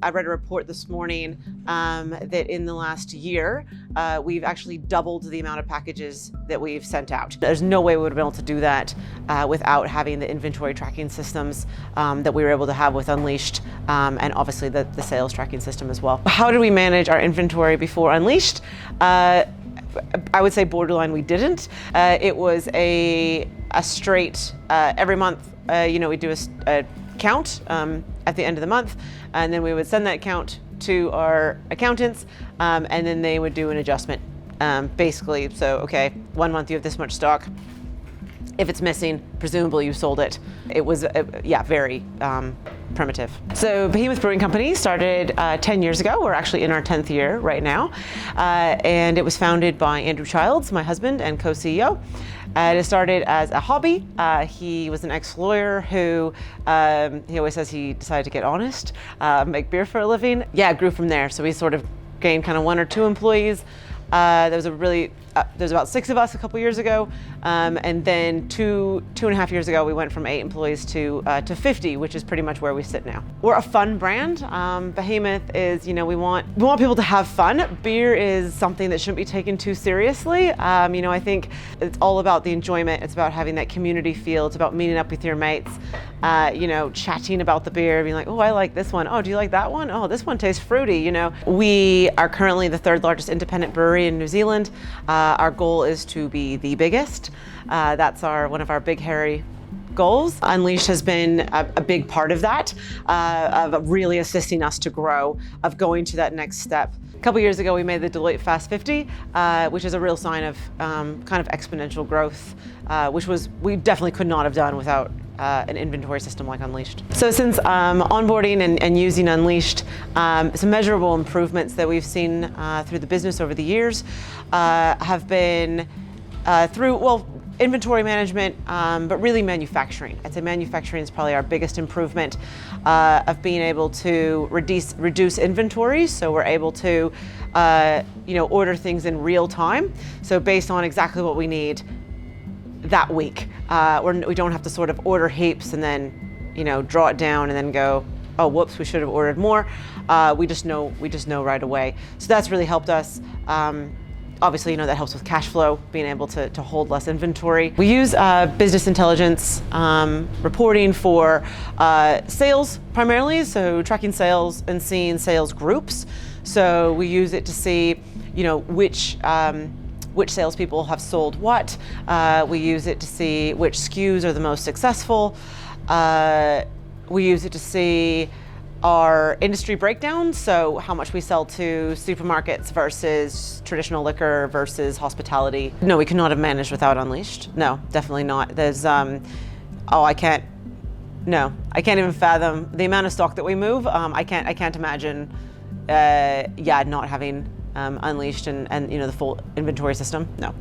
I read a report this morning that in the last year, we've actually doubled the amount of packages that we've sent out. There's no way we would have been able to do that without having the inventory tracking systems that we were able to have with Unleashed, and obviously the sales tracking system as well. How did we manage our inventory before Unleashed? I would say borderline we didn't. It was a straight, every month, we'd do a count at the end of the month, and then we would send that count to our accountants, and then they would do an adjustment. Basically, so okay, 1 month you have this much stock. If it's missing, presumably you sold it. It was, very primitive. So Behemoth Brewing Company started 10 years ago. We're actually in our 10th year right now. And it was founded by Andrew Childs, my husband and co-CEO. It started as a hobby. He was an ex-lawyer who, he always says he decided to get honest, make beer for a living. Yeah, it grew from there. So we sort of gained kind of 1 or 2 employees. There's about 6 of us a couple years ago, and then two and a half years ago, we went from 8 employees to 50, which is pretty much where we sit now. We're a fun brand. Behemoth is, we want people to have fun. Beer is something that shouldn't be taken too seriously. I think it's all about the enjoyment. It's about having that community feel. It's about meeting up with your mates, chatting about the beer, being like, oh, I like this one. Oh, do you like that one? Oh, this one tastes fruity. We are currently the 3rd largest independent brewery in New Zealand. Our goal is to be the biggest. That's one of our big, hairy goals. Unleashed has been a big part of that, of really assisting us to grow, of going to that next step. A couple years ago, we made the Deloitte Fast 50, which is a real sign of kind of exponential growth, which we definitely could not have done without an inventory system like Unleashed. So since onboarding and using Unleashed, some measurable improvements that we've seen through the business over the years have been through, inventory management, but really manufacturing. I'd say manufacturing is probably our biggest improvement of being able to reduce inventory. So we're able to order things in real time. So based on exactly what we need that week. We don't have to sort of order heaps and then, draw it down and then go, oh, whoops, we should have ordered more. We just know right away. So that's really helped us. Obviously, that helps with cash flow, being able to hold less inventory. We use business intelligence reporting for sales primarily, so tracking sales and seeing sales groups. So we use it to see, which salespeople have sold what. We use it to see which SKUs are the most successful. We use it to see our industry breakdown, so how much we sell to supermarkets versus traditional liquor versus hospitality. No, we could not have managed without Unleashed. No, definitely not. There's, I can't even fathom the amount of stock that we move. I can't imagine, not having Unleashed and the full inventory system. No.